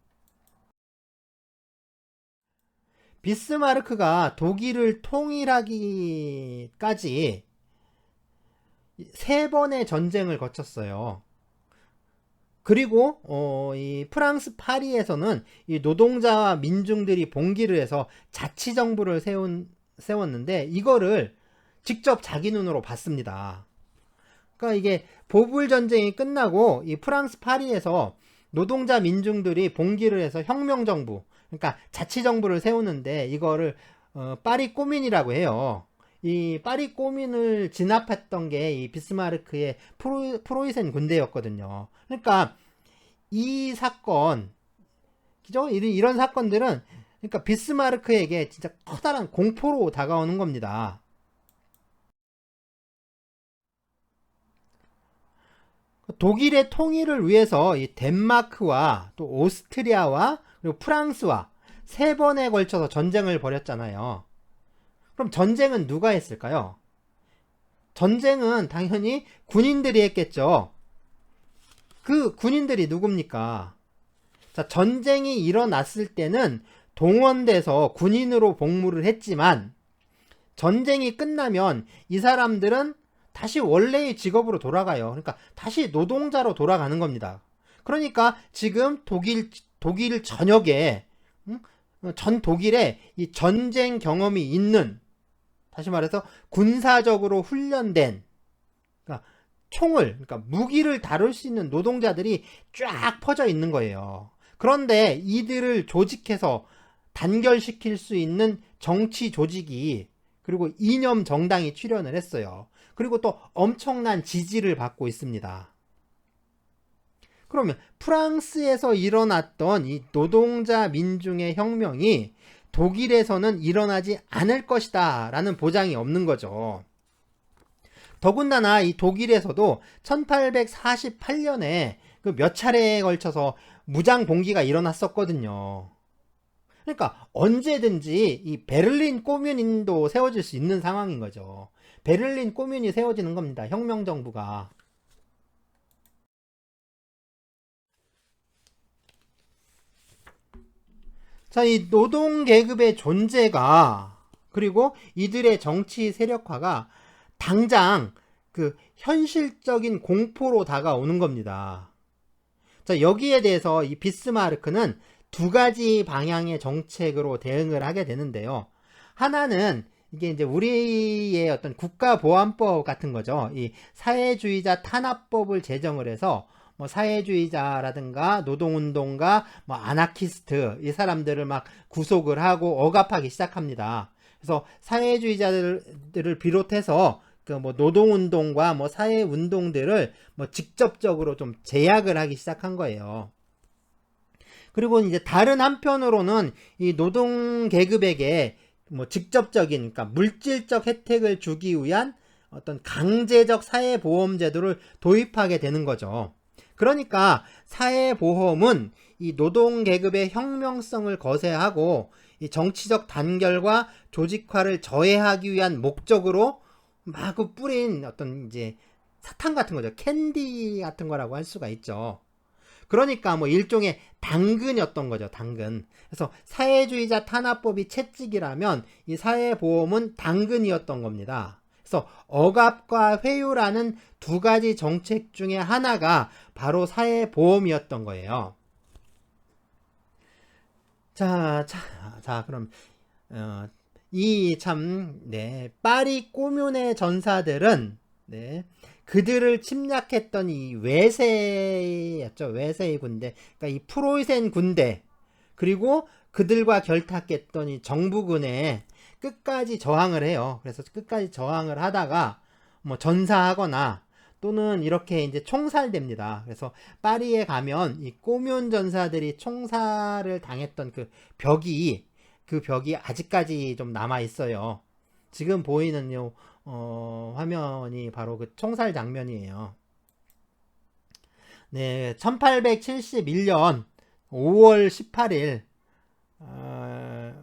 Speaker 1: 비스마르크가 독일을 통일하기까지 3번의 전쟁을 거쳤어요. 그리고 이 프랑스 파리에서는 이 노동자와 민중들이 봉기를 해서 자치정부를 세웠는데 이거를 직접 자기 눈으로 봤습니다. 그러니까 이게 보불 전쟁이 끝나고 이 프랑스 파리에서 노동자 민중들이 봉기를 해서 혁명정부, 그러니까 자치정부를 세우는데 이거를 파리 꼬민이라고 해요. 이 파리 꼬민을 진압했던 게 이 비스마르크의 프로이센 군대였거든요. 그러니까 이 사건, 그죠? 이런 사건들은 그러니까 비스마르크에게 진짜 커다란 공포로 다가오는 겁니다. 독일의 통일을 위해서 이 덴마크와 또 오스트리아와 그리고 프랑스와 3번에 걸쳐서 전쟁을 벌였잖아요. 그럼 전쟁은 누가 했을까요? 전쟁은 당연히 군인들이 했겠죠. 그 군인들이 누굽니까? 자, 전쟁이 일어났을 때는 동원돼서 군인으로 복무를 했지만 전쟁이 끝나면 이 사람들은 다시 원래의 직업으로 돌아가요. 그러니까 다시 노동자로 돌아가는 겁니다. 그러니까 지금 독일 전역에 전 독일에 이 전쟁 경험이 있는, 다시 말해서 군사적으로 훈련된, 그러니까 총을, 그러니까 무기를 다룰 수 있는 노동자들이 쫙 퍼져 있는 거예요. 그런데 이들을 조직해서 단결시킬 수 있는 정치 조직이, 그리고 이념 정당이 출현을 했어요. 그리고 또 엄청난 지지를 받고 있습니다. 그러면 프랑스에서 일어났던 이 노동자 민중의 혁명이 독일에서는 일어나지 않을 것이다 라는 보장이 없는 거죠. 더군다나 이 독일에서도 1848년에 그 몇 차례에 걸쳐서 무장 봉기가 일어났었거든요. 그러니까 언제든지 이 베를린 꼬뮌도 세워질 수 있는 상황인 거죠. 베를린 꼬뮌이 세워지는 겁니다. 혁명정부가. 자, 이 노동계급의 존재가, 그리고 이들의 정치 세력화가 당장 그 현실적인 공포로 다가오는 겁니다. 자, 여기에 대해서 이 비스마르크는 2가지 방향의 정책으로 대응을 하게 되는데요. 하나는 이게 이제 우리의 어떤 국가보안법 같은 거죠. 이 사회주의자 탄압법을 제정을 해서 뭐 사회주의자라든가 노동운동가 뭐 아나키스트 이 사람들을 막 구속을 하고 억압하기 시작합니다. 그래서 사회주의자들을 비롯해서 그 뭐 노동운동과 뭐 사회운동들을 뭐 직접적으로 좀 제약을 하기 시작한 거예요. 그리고 이제 다른 한편으로는 이 노동계급에게 뭐 직접적인, 그러니까 물질적 혜택을 주기 위한 어떤 강제적 사회보험제도를 도입하게 되는 거죠. 그러니까 사회보험은 이 노동계급의 혁명성을 거세하고 이 정치적 단결과 조직화를 저해하기 위한 목적으로 마구 뿌린 어떤 이제 사탕 같은 거죠. 캔디 같은 거라고 할 수가 있죠. 그러니까 뭐 일종의 당근이었던 거죠. 당근. 그래서 사회주의자 탄압법이 채찍이라면 이 사회보험은 당근이었던 겁니다. 그래서 억압과 회유라는 2가지 정책 중에 하나가 바로 사회보험이었던 거예요. 자, 그럼 파리 꼬뮌의 전사들은 그들을 침략했던 이 외세였죠. 외세의 군대. 그러니까 이 프로이센 군대, 그리고 그들과 결탁했던 이 정부군에 끝까지 저항을 해요. 그래서 끝까지 저항을 하다가 뭐 전사하거나 또는 이렇게 이제 총살됩니다. 그래서 파리에 가면 이 꼬뮌 전사들이 총살을 당했던 그 벽이 아직까지 좀 남아 있어요. 지금 보이는 화면이 바로 그 총살 장면이에요. 네, 1871년 5월 18일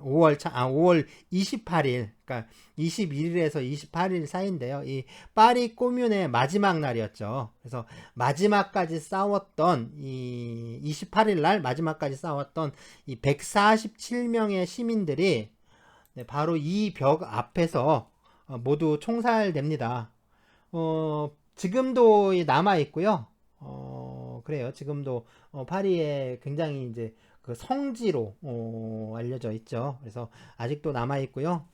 Speaker 1: 5월 28일, 그러니까 21일에서 28일 사이인데요. 이 파리 코뮌의 마지막 날이었죠. 그래서 마지막까지 싸웠던 이 28일 날 마지막까지 싸웠던 이 147명의 시민들이 바로 이 벽 앞에서 모두 총살됩니다. 지금도 남아 있고요. 그래요. 지금도 파리에 굉장히 이제 그 성지로 알려져 있죠. 그래서 아직도 남아 있고요.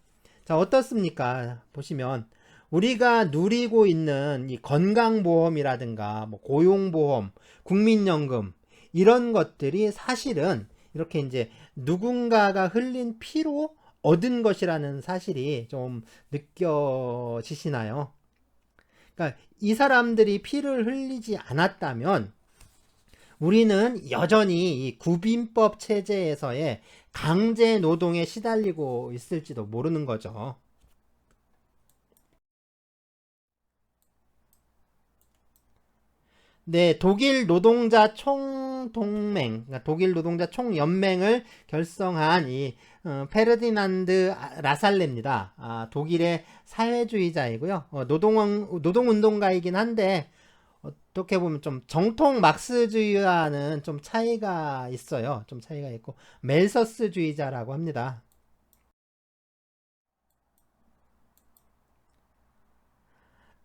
Speaker 1: 자, 어떻습니까? 보시면 우리가 누리고 있는 이 건강보험이라든가 뭐 고용보험, 국민연금 이런 것들이 사실은 이렇게 이제 누군가가 흘린 피로 얻은 것이라는 사실이 좀 느껴지시나요? 그러니까 이 사람들이 피를 흘리지 않았다면 우리는 여전히 이 구빈법 체제에서의 강제 노동에 시달리고 있을지도 모르는 거죠. 네, 독일 노동자 총동맹, 그러니까 독일 노동자 총연맹을 결성한 이 페르디난드 라살레입니다. 독일의 사회주의자이고요. 노동운동가이긴 한데 어떻게 보면 좀 정통 막스주의와는 좀 차이가 있어요. 좀 차이가 있고 멜서스주의자라고 합니다.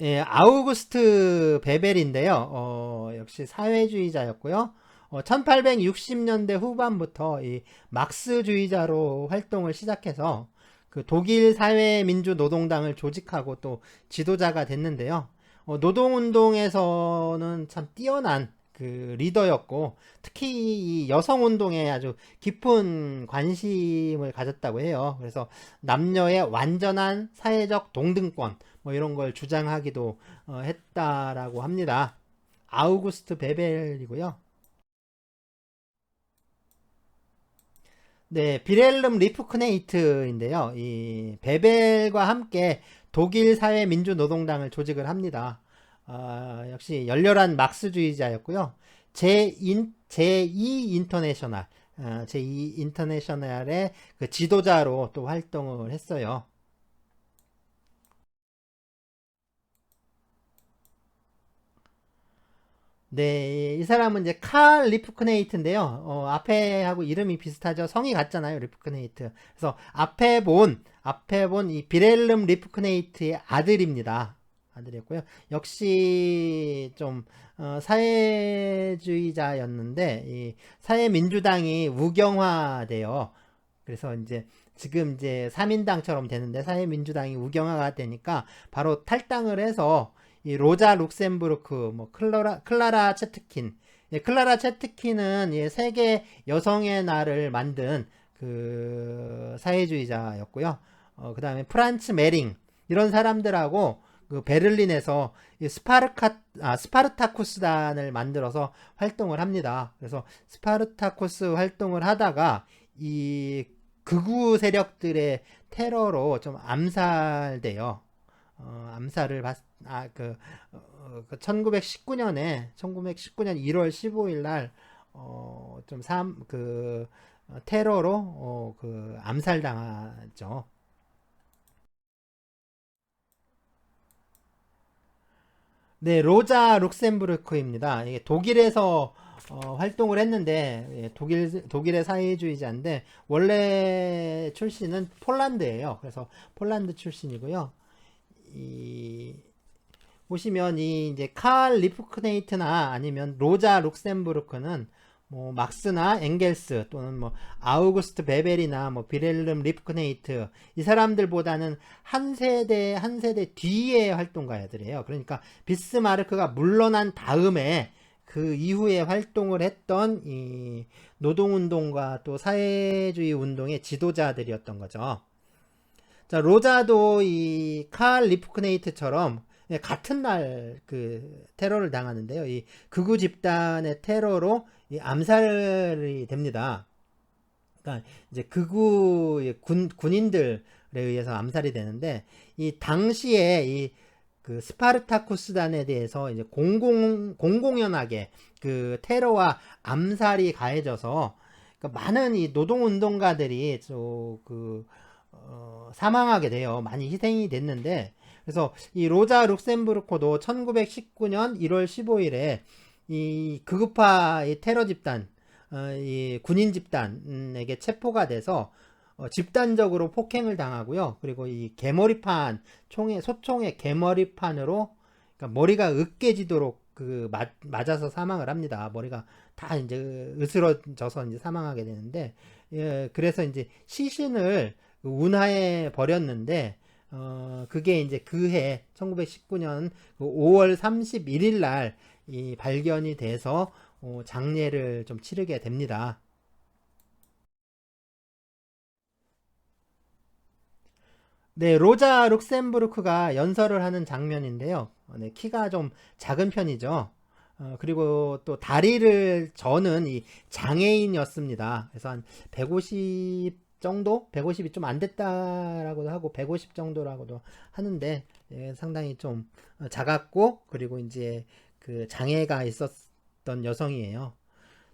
Speaker 1: 예, 아우구스트 베벨인데요. 역시 사회주의자였고요. 1860년대 후반부터 이 막스주의자로 활동을 시작해서 그 독일 사회민주노동당을 조직하고 또 지도자가 됐는데요. 노동운동에서는 참 뛰어난 그 리더였고 특히 이 여성운동에 아주 깊은 관심을 가졌다고 해요. 그래서 남녀의 완전한 사회적 동등권 뭐 이런 걸 주장하기도 했다라고 합니다. 아우구스트 베벨이고요. 네, 비렐름 리프크네이트인데요. 이 베벨과 함께 독일 사회민주노동당을 조직을 합니다. 역시 열렬한 막스주의자였고요. 제2 인터내셔널, 제2 인터내셔널의 그 지도자로 또 활동을 했어요. 네, 이 사람은 이제 칼 리프크네이트인데요. 앞에 하고 이름이 비슷하죠. 성이 같잖아요, 리프크네이트. 그래서 앞에 본 이 비렐름 리프크네이트의 아들입니다. 아들이었고요. 역시 좀 사회주의자였는데 이 사회민주당이 우경화돼요. 그래서 이제 지금 이제 3인당처럼 되는데 사회민주당이 우경화가 되니까 바로 탈당을 해서 이 로자 룩셈부르크, 뭐 클라라 체트킨, 예, 클라라 체트킨은 예, 세계 여성의 날을 만든 그 사회주의자였고요. 그 다음에 프란츠 메링 이런 사람들하고 그 베를린에서 이 스파르타쿠스단을 만들어서 활동을 합니다. 그래서 스파르타쿠스 활동을 하다가 이 극우 세력들의 테러로 좀 암살돼요. 암살을 1919년 1월 15일 날, 테러로, 암살당하죠. 네, 로자 룩셈부르크입니다. 이게 독일에서 활동을 했는데, 예, 독일의 사회주의자인데, 원래 출신은 폴란드예요. 그래서 폴란드 출신이고요. 이, 보시면 이 이제 칼 리프크네이트나 아니면 로자 룩셈부르크는 뭐 막스나 엥겔스 또는 뭐 아우구스트 베벨이나 뭐 비렐름 리프크네이트 이 사람들보다는 한 세대 뒤의 활동가들이에요. 그러니까 비스마르크가 물러난 다음에 그 이후에 활동을 했던 이 노동운동과 또 사회주의 운동의 지도자들이었던 거죠. 자, 로자도 이 칼 리프크네이트처럼 같은 날 그 테러를 당하는데요. 이 극우 집단의 테러로 이 암살이 됩니다. 그러니까 이제 극우 군인들에 의해서 암살이 되는데 이 당시에 이 그 스파르타쿠스단에 대해서 이제 공공연하게 그 테러와 암살이 가해져서 그러니까 많은 이 노동운동가들이 사망하게 돼요. 많이 희생이 됐는데, 그래서 이 로자 룩셈부르크도 1919년 1월 15일에 이 극우파 이 테러 집단, 이 군인 집단에게 체포가 돼서 집단적으로 폭행을 당하고요. 그리고 이 개머리판 소총의 개머리판으로, 그러니까 머리가 으깨지도록 맞아서 사망을 합니다. 머리가 다 이제 으스러져서 이제 사망하게 되는데, 예, 그래서 이제 시신을 운하에 버렸는데, 그게 이제 그해 1919년 5월 31일 날 이 발견이 돼서 장례를 좀 치르게 됩니다. 네, 로자 룩셈부르크가 연설을 하는 장면인데요. 네, 키가 좀 작은 편이죠. 그리고 또 다리를 저는 이 장애인이었습니다. 그래서 한 150 정도? 150이 좀 안 됐다라고도 하고 150 정도라고도 하는데, 예, 상당히 좀 작았고, 그리고 이제 그 장애가 있었던 여성이에요.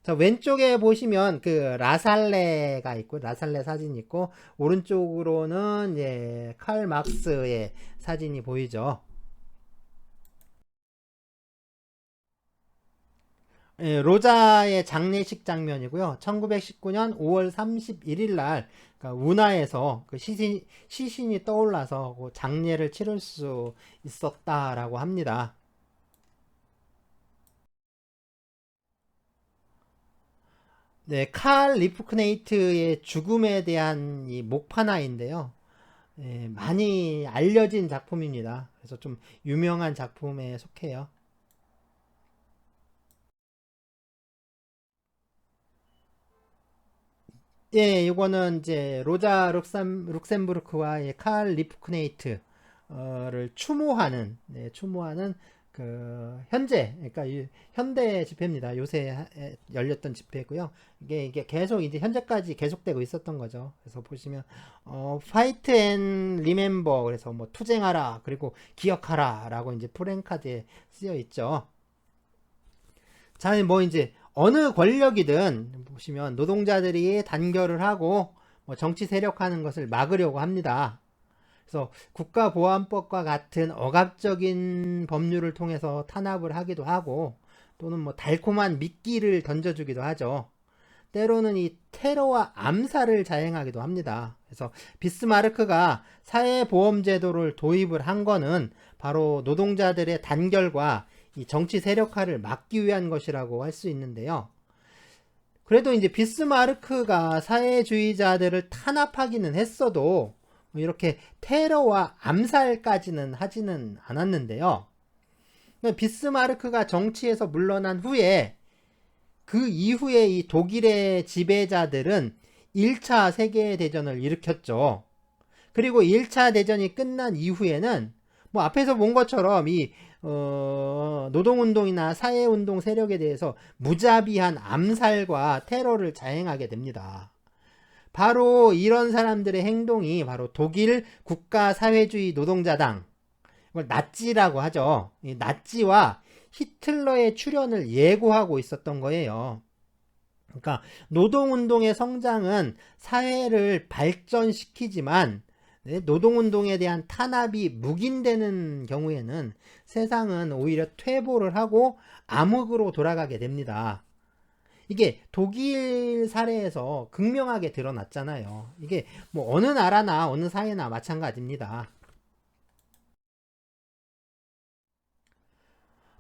Speaker 1: 자, 왼쪽에 보시면 그 라살레가 있고, 라살레 사진이 있고, 오른쪽으로는 예, 칼 막스의 사진이 보이죠. 예, 로자의 장례식 장면이고요. 1919년 5월 31일 날 그러니까 운하에서 그 시신이 떠올라서 그 장례를 치를 수 있었다라고 합니다. 네, 칼 리프크네이트의 죽음에 대한 이 목판화인데요. 예, 많이 알려진 작품입니다. 그래서 좀 유명한 작품에 속해요. 예, 이거는 이제 로자 룩셈부르크와의 칼 리프크네이트를 추모하는, 네, 추모하는 그 현재, 그러니까 현대 집회입니다. 요새 열렸던 집회고요. 이게 계속 이제 현재까지 계속되고 있었던 거죠. 그래서 보시면 파이트 앤 리멤버, 그래서 뭐 투쟁하라, 그리고 기억하라라고 이제 프랭카드에 쓰여 있죠. 자, 뭐 이제 어느 권력이든 보시면 노동자들이 단결을 하고 뭐 정치 세력화하는 것을 막으려고 합니다. 그래서 국가보안법과 같은 억압적인 법률을 통해서 탄압을 하기도 하고, 또는 뭐 달콤한 미끼를 던져주기도 하죠. 때로는 이 테러와 암살을 자행하기도 합니다. 그래서 비스마르크가 사회보험제도를 도입을 한 거는 바로 노동자들의 단결과 이 정치 세력화를 막기 위한 것이라고 할 수 있는데요. 그래도 이제 비스마르크가 사회주의자들을 탄압하기는 했어도 뭐 이렇게 테러와 암살까지는 하지는 않았는데요. 비스마르크가 정치에서 물러난 후에, 그 이후에 이 독일의 지배자들은 1차 세계대전을 일으켰죠. 그리고 1차 대전이 끝난 이후에는 뭐 앞에서 본 것처럼 이 노동운동이나 사회운동 세력에 대해서 무자비한 암살과 테러를 자행하게 됩니다. 바로 이런 사람들의 행동이 바로 독일 국가사회주의 노동자당, 이걸 나치라고 하죠. 이 나치와 히틀러의 출현을 예고하고 있었던 거예요. 그러니까 노동운동의 성장은 사회를 발전시키지만, 네, 노동운동에 대한 탄압이 묵인되는 경우에는 세상은 오히려 퇴보를 하고 암흑으로 돌아가게 됩니다. 이게 독일 사례에서 극명하게 드러났잖아요. 이게 뭐 어느 나라나 어느 사회나 마찬가지입니다.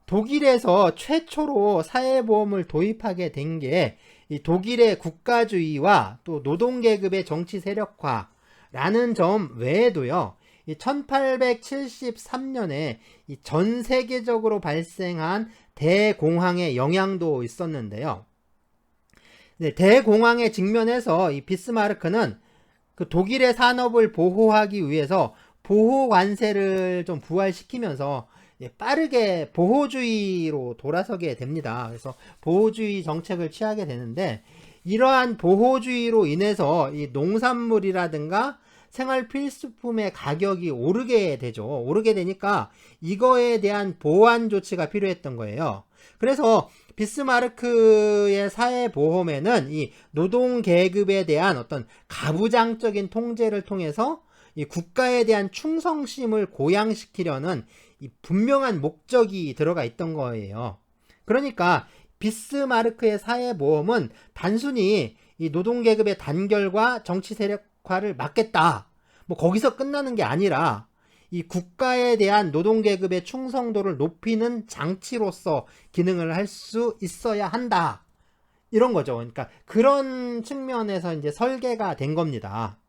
Speaker 1: 독일에서 최초로 사회보험을 도입하게 된 게 이 독일의 국가주의와 또 노동계급의 정치 세력화라는 점 외에도요, 1873년에 전 세계적으로 발생한 대공황의 영향도 있었는데요. 네, 대공황에 직면해서 이 비스마르크는 그 독일의 산업을 보호하기 위해서 보호 관세를 좀 부활시키면서 빠르게 보호주의로 돌아서게 됩니다. 그래서 보호주의 정책을 취하게 되는데, 이러한 보호주의로 인해서 이 농산물이라든가 생활 필수품의 가격이 오르게 되죠. 오르게 되니까 이거에 대한 보완 조치가 필요했던 거예요. 그래서 비스마르크의 사회보험에는 이 노동계급에 대한 어떤 가부장적인 통제를 통해서 이 국가에 대한 충성심을 고양시키려는 이 분명한 목적이 들어가 있던 거예요. 그러니까 비스마르크의 사회보험은 단순히 이 노동계급의 단결과 정치 세력화를 막겠다, 뭐 거기서 끝나는 게 아니라 이 국가에 대한 노동계급의 충성도를 높이는 장치로서 기능을 할 수 있어야 한다, 이런 거죠. 그러니까 그런 측면에서 이제 설계가 된 겁니다.